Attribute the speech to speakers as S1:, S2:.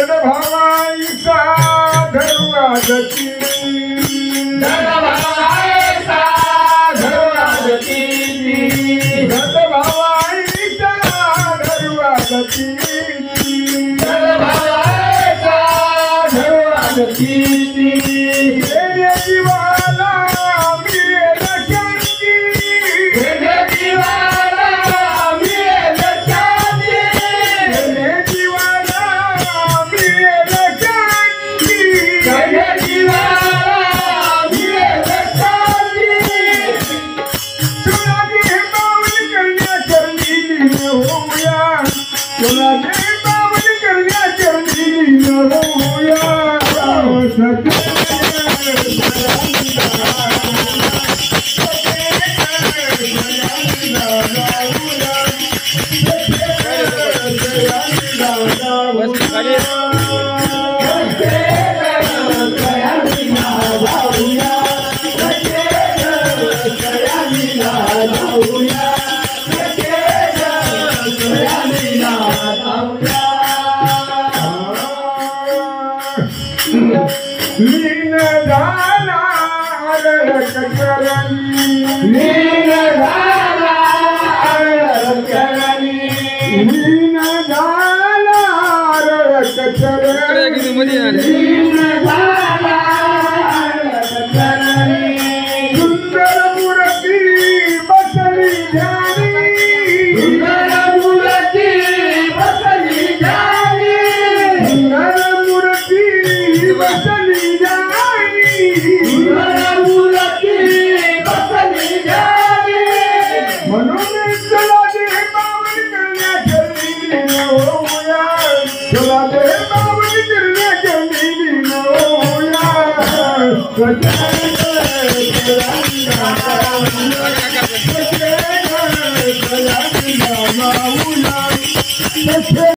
S1: भावाईचा धर्मागती
S2: भावाईचा धर्मागती
S1: भावाईचा धर्मागती
S2: भावाईचा धर्मागती
S1: जीवाला मिळेल शांती
S2: जीवाला मिळेल शांती
S1: जीवाला मिळेल शांती
S2: जीवाला मिळेल शांती
S1: तुला जे पावन करण्याची होऊया तुला जे पावन करण्याची होऊया लीन झाला
S2: लीन झाला रक्तचरणी
S1: लीन झाला रक्तचरणी
S2: लीन झाला रक्तचरणी
S1: सुंदर मूर्ती बसली ध्यानी
S2: सुंदर मूर्ती बसली ध्यानी
S1: सुंदर मूर्ती बसली ध्यानी
S2: सुंदर मूर्ती बसली ध्यानी
S1: म्हणून तुला दे पावन करण्याची होऊया तुला दे पावन करण्याची होऊया